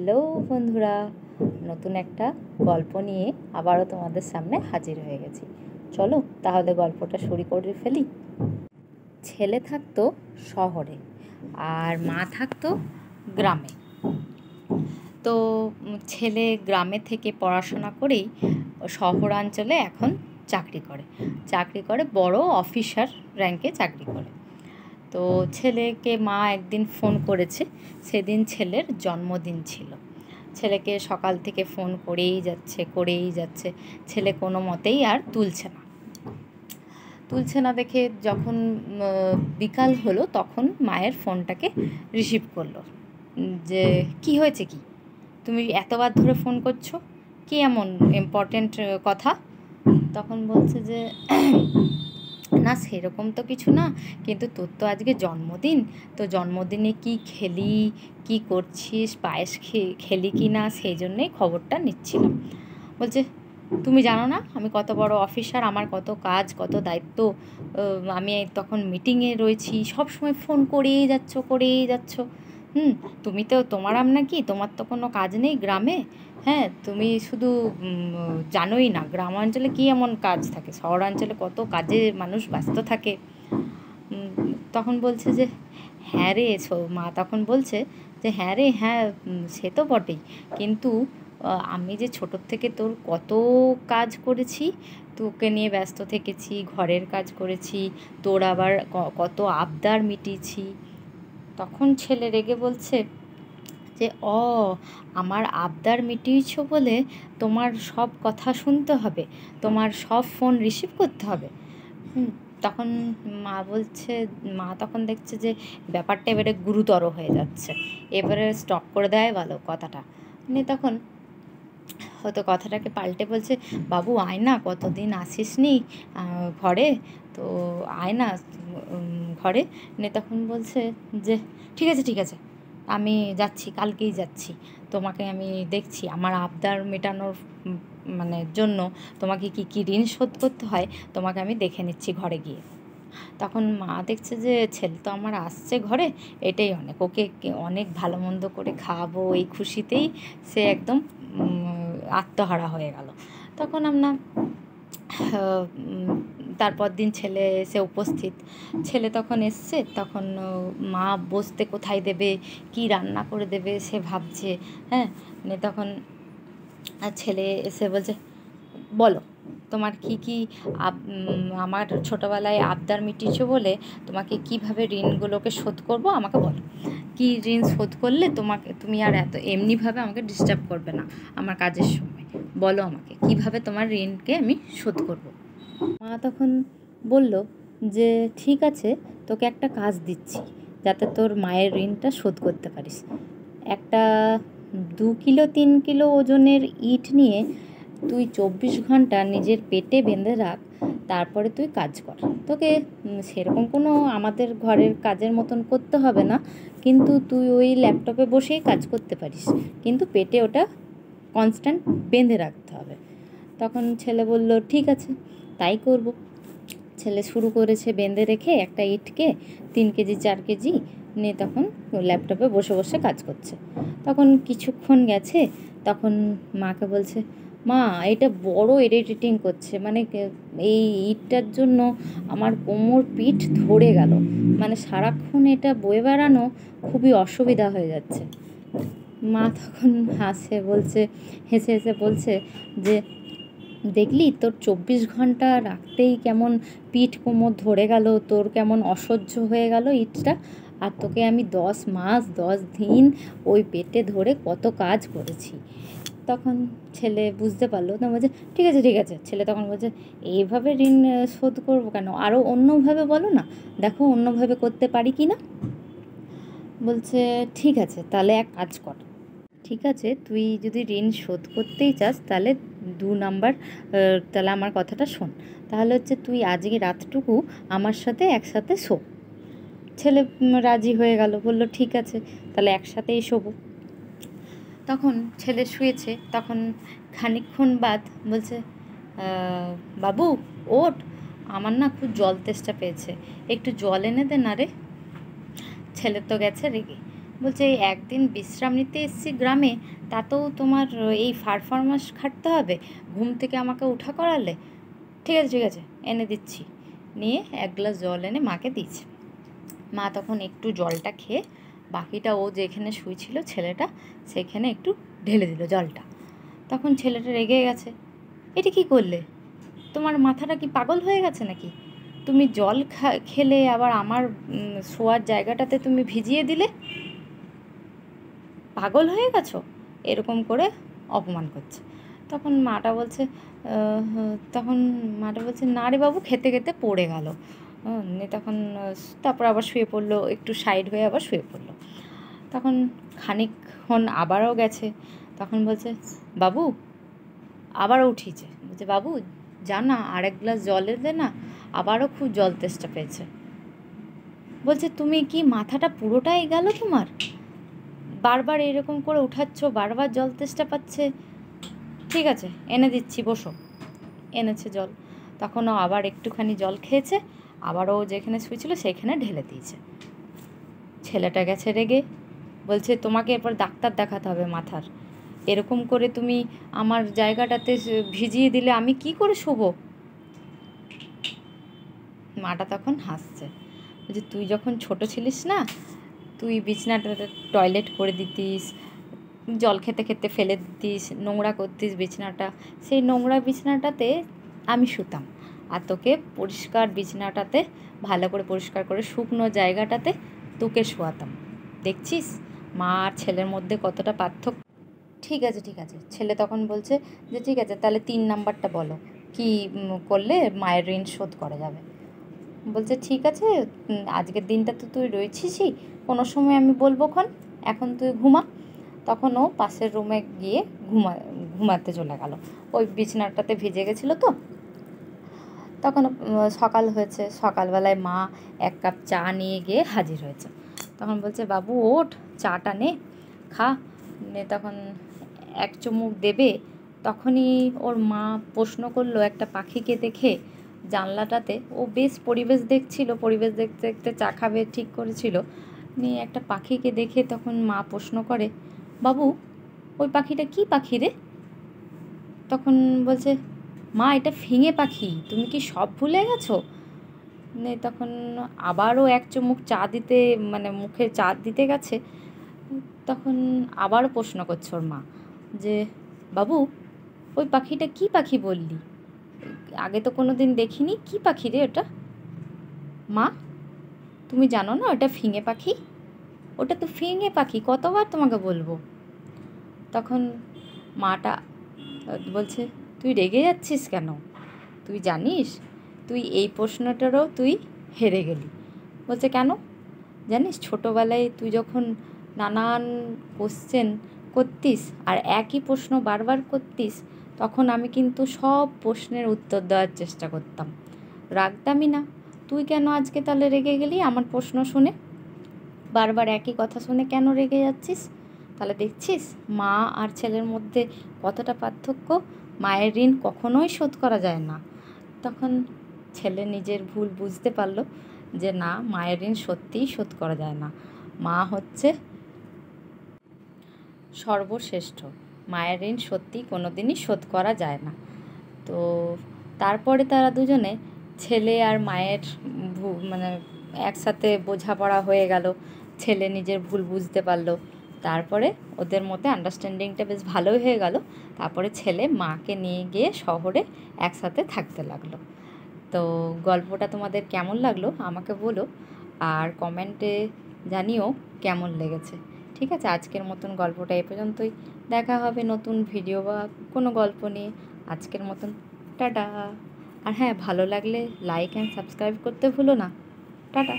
Hello বন্ধুরা, নতুন একটা গল্প নিয়ে আবারও তোমাদের সামনে হাজির হয়ে গেছি। চলো তাহলে গল্পটা শুরু করে ফেলি। ছেলে থাকতো শহরে আর মা থাকতো গ্রামে। তো ছেলে গ্রামে থেকে পড়াশোনা করেই শহরাঞ্চলে এখন চাকরি করে বড় অফিসার র্যাঙ্কে চাকরি করে। তো ছেলেকে মা একদিন ফোন করেছে, সেদিন ছেলের জন্মদিন ছিল। ছেলেকে সকাল থেকে ফোন করেই যাচ্ছে, ছেলে কোনো মতেই আর তুলছে না দেখে যখন বিকাল হলো তখন মায়ের ফোনটাকে রিসিভ করলো, যে কি হয়েছে, কি তুমি এতবার ধরে ফোন করছো, কি এমন ইম্পর্টেন্ট কথা? তখন বলছে যে না সেরকম তো কিছু না, কিন্তু তোর তো আজকে জন্মদিন, তো জন্মদিনে কি খেলি, কি করছিস, পায়েস খেলি কি না, সেই জন্যেই খবরটা নিচ্ছিলাম। বলছে তুমি জানো না আমি কত বড় অফিসার, আমার কত কাজ, কত দায়িত্ব, আমি তখন মিটিংয়ে রয়েছি, সব সময় ফোন করেই যাচ্ছ। তুমি তো তোমার নাকি তোমার তো কোনো কাজ নেই গ্রামে। হ্যাঁ, তুমি শুধু জানোই না গ্রামাঞ্চলে কী এমন কাজ থাকে, শহরাঞ্চলে কত কাজে মানুষ ব্যস্ত থাকে। তখন বলছে যে হ্যাঁ রে, মা তখন বলছে যে হ্যাঁ রে, হ্যাঁ সে তো বটেই, কিন্তু আমি যে ছোটোর থেকে তোর কত কাজ করেছি, তোকে নিয়ে ব্যস্ত থেকেছি, ঘরের কাজ করেছি, তোর আবার কত আবদার মিটিয়েছি। তখন ছেলে রেগে বলছে যে আমার আবদার মিটিয়েছ বলে তোমার সব কথা শুনতে হবে, তোমার সব ফোন রিসিভ করতে হবে। তখন মা তখন দেখছে যে ব্যাপারটা এবারে গুরুতর হয়ে যাচ্ছে, এবারে স্টপ করে দেয় ভালো কথাটা। তখন হয়তো কথাটাকে পাল্টে বলছে, বাবু আয় না, কতদিন আসিস নি ঘরে, তো আয় না ঘরে। তখন বলছে যে ঠিক আছে, আমি যাচ্ছি, কালকেই যাচ্ছি, তোমাকে আমি দেখছি, আমার আবদার মেটানোর জন্য তোমাকে কি ঋণ শোধ করতে হয় তোমাকে আমি দেখে নিচ্ছি ঘরে গিয়ে। তখন মা দেখছে যে ছেলে তো আমার আসছে ঘরে, এটাই অনেক, ওকে অনেক ভালো মন্দ করে খাওয়াবো, এই খুশিতেই সে একদম আত্মহারা হয়ে গেল। তখন আমরা তারপর দিন ছেলে এসে উপস্থিত, ছেলে তখন এসছে, তখন মা বসতে কোথায় দেবে, কি রান্না করে দেবে সে ভাবছে। হ্যাঁ, তখন ছেলে এসে বলছে বলো তোমার কি আমার ছোটোবেলায় আবদার মিটিয়েছো বলে তোমাকে কিভাবে ঋণগুলোকে শোধ করব, আমাকে বলো, কি ঋণ শোধ করলে তুমি আর এমনিভাবে আমাকে ডিস্টার্ব করবে না আমার কাজের সময়, বলো আমাকে কিভাবে তোমার ঋণকে আমি শোধ করব। মা তখন বলল যে ঠিক আছে, তোকে একটা কাজ দিচ্ছি যাতে তোর মায়ের ঋণটা শোধ করতে পারিস। একটা 2 কিলো 3 কিলো ওজনের ইট নিয়ে তুই 24 ঘন্টা নিজের পেটে বেঁধে রাখ, তারপরে তুই কাজ কর। তোকে সেরকম কোনো আমাদের ঘরের কাজের মতন করতে হবে না, কিন্তু তুই ওই ল্যাপটপে বসেই কাজ করতে পারিস, কিন্তু পেটে ওটা কনস্ট্যান্ট বেঁধে রাখতে হবে। তখন ছেলে বলল ঠিক আছে, তাই করব। ছেলে শুরু করেছে বেঁধে রেখে একটা ইটকে 3 কেজি 4 কেজি নিয়ে তখন ল্যাপটপে বসে কাজ করছে। তখন কিছুক্ষণ গেছে, তখন মাকে বলছে, মা এটা বড় ইরিটেটিং করছে, এই ইটটার জন্য আমার কোমর পিঠ ধরে গেল, সারাক্ষণ এটা বয়ে বেড়ানো খুবই অসুবিধা হয়ে যাচ্ছে। মা তখন হেসে হেসে বলছে যে দেখলি তোর 24 ঘন্টা রাখতেই কেমন পিঠ কোমর ধরে গেল, তোর কেমন অসহ্য হয়ে গেল ইটটা, আর তোকে আমি 10 মাস 10 দিন ওই পেটে ধরে কত কাজ করেছি। তখন ছেলে বুঝতে পারলো, তখন বলছে ঠিক আছে। ছেলে তখন বলছে এইভাবে ঋণ শোধ করবো কেন, আরও অন্যভাবে বলো না, দেখো অন্যভাবে করতে পারি কি না। বলছে ঠিক আছে, তাহলে এক কাজ কর, ঠিক আছে তুই যদি ঋণ শোধ করতেই চাস তাহলে 2 নাম্বার, তাহলে আমার কথাটা শোন, তাহলে হচ্ছে তুই আজকে রাতটুকু আমার সাথে একসাথে শো। ছেলে রাজি হয়ে গেল, বলল ঠিক আছে তাহলে একসাথেই শোবো। তখন ছেলে শুয়েছে, তখন খানিকক্ষণ বাদ বলছে বাবু ওঠ, আমার না খুব জল তেষ্টা পেয়েছে, একটু জল এনে দে না রে। ছেলে তো গেছে রেগে, বলছে এই একদিন বিশ্রাম নিতে এসেছি গ্রামে, তাতেও তোমার এই পারফরমেন্স খাটতে হবে, ঘুম থেকে আমাকে উঠা করালে। ঠিক আছে ঠিক আছে, এনে দিচ্ছি। নিয়ে এক গ্লাস জল এনে মাকে দিয়েছে। মা তখন একটু জলটা খেয়ে বাকিটা ও যেখানে শুয়েছিল ছেলেটা সেখানে একটু ঢেলে দিল জলটা। তখন ছেলেটা রেগে গেছে, এটা কি করলে? তোমার মাথাটা কি পাগল হয়ে গেছে নাকি? তুমি জল খেলে আবার আমার শোয়ার জায়গাটাতে তুমি ভিজিয়ে দিলে, পাগল হয়ে গেছো? এরকম করে অপমান করছে। তখন মাটা বলছে না রে বাবু, খেতে খেতে পড়ে গেল। তখন তারপর আবার শুয়ে পড়লো, একটু সাইড হয়ে আবার শুয়ে পড়লো। তখন খানিকক্ষণ আবারও গেছে, তখন বলছে বাবু, আবারও উঠিয়েছে, বলছে বাবু যা না আরেক গ্লাস জলে দে না, আবারও খুব জল তেষ্টা পেয়েছে। বলছে তুমি কি মাথাটা পুরোটাই গেল তোমার? বারবার এরকম করে উঠাচ্ছ, বারবার জল তেষ্টা পাচ্ছে। ঠিক আছে এনে দিচ্ছি, বসো। এনেছে জল। তখনও আবার একটুখানি জল খেয়েছে, আবারও যেখানে শুয়েছিল সেখানে ঢেলে দিয়েছে। ছেলেটা গেছে রেগে, বলছে তোমাকে এরপর ডাক্তার দেখাতে হবে মাথার, এরকম করে তুমি আমার জায়গাটাতে ভিজিয়ে দিলে আমি কি করে শোবো? মাটা তখন হাসছে, বলছে তুই যখন ছোট ছিলিস না, তুই বিছনাটাতে টয়লেট করে দিতিস, জল খেতে খেতে ফেলে দিতিস, নোংরা করতিস বিছনাটা, সেই নোংরা বিছনাটাতে আমি শুতাম, আর তোকে পরিষ্কার বিছনাটাতে ভালো করে পরিষ্কার করে শুকনো জায়গাটাতে তোকে শোয়াতাম। দেখছিস মা আর ছেলের মধ্যে কতটা পার্থক্য। ঠিক আছে ঠিক আছে, ছেলে তখন বলছে যে ঠিক আছে তাহলে 3 নাম্বারটা বলো, কি করলে মায়ের ঋণ শোধ করা যাবে। বলছে ঠিক আছে, আজকের দিনটা তো তুই রয়েছিসই, কোনো সময় আমি বলবো এখন তুই ঘুমা। তখন ও পাশের রুমে গিয়ে ঘুমাতে চলে গেল, ওই বিছানাটাতে ভিজে গেছিলো তো। তখন সকাল হয়েছে, সকালবেলায় মা 1 কাপ চা নিয়ে গিয়ে হাজির হয়েছে। তখন বলছে বাবু ওঠ, চাটা নে, খা। নে তখন 1 চুমুক দেবে, তখনই ওর মা প্রশ্ন করলো একটা পাখিকে দেখে জানলাটাতে। ও বেশ পরিবেশ দেখছিল, পরিবেশ দেখতে দেখতে চা খাবে ঠিক করেছিল, নিয়ে একটা পাখিকে দেখে তখন মা প্রশ্ন করে বাবু ওই পাখিটা কি পাখি রে? তখন বলছে মা এটা ফিঙে পাখি, তুমি কি সব ভুলে গেছো? তখন আবারও 1 চুমুক চা দিতে মুখে চা দিতে গেছে, তখন আবারও প্রশ্ন করছে ওর মা যে বাবু ওই পাখিটা কি পাখি বললি? আগে তো কোনো দিন দেখিনি, কি পাখি রে ওটা? মা তুমি জানো না ওটা ফিঙে পাখি? ওটা তো ফিঙে পাখি, কতবার তোমাকে বলবো? তখন মাটা বলছে তুই রেগে যাচ্ছিস কেন? তুই জানিস তুই এই প্রশ্নটারও তুই হেরে গেলি। বলছে কেন? জানিস ছোটোবেলায় তুই যখন নানান কোশ্চেন করতিস আর একই প্রশ্ন বারবার করতিস, তখন আমি কিন্তু সব প্রশ্নের উত্তর দেওয়ার চেষ্টা করতাম, রাগতামই না। তুই কেন আজকে তাহলে রেগে গেলি আমার প্রশ্ন শুনে? বারবার একই কথা শুনে কেন রেগে যাচ্ছিস? তাহলে দেখছিস মা আর ছেলের মধ্যে কতটা পার্থক্য। মায়ের ঋণ কখনোই শোধ করা যায় না। তখন ছেলে নিজের ভুল বুঝতে পারলো যে না, মায়ের ঋণ সত্যিই শোধ করা যায় না, মা হচ্ছে সর্বশ্রেষ্ঠ, মায়ের ঋণ সত্যিই কোনো দিনই শোধ করা যায় না। তো তারপরে তারা দুজনে, ছেলে আর মায়ের একসাথে বোঝাপড়া হয়ে গেল, ছেলে নিজের ভুল বুঝতে পারলো, তারপরে ওদের মধ্যে আন্ডারস্ট্যান্ডিংটা বেশ ভালোই হয়ে গেল। তারপরে ছেলে মাকে নিয়ে গিয়ে শহরে একসাথে থাকতে লাগলো। তো গল্পটা তোমাদের কেমন লাগলো আমাকে বলো, আর কমেন্টে জানিও কেমন লেগেছে। ঠিক আছে, আজকের মতন গল্পটা এ পর্যন্তই। দেখা হবে নতুন ভিডিও বা কোনো গল্প নিয়ে। আজকের মতন টাটা। আর হ্যাঁ, ভালো লাগলে লাইক অ্যান্ড সাবস্ক্রাইব করতে ভুলো না। টাটা।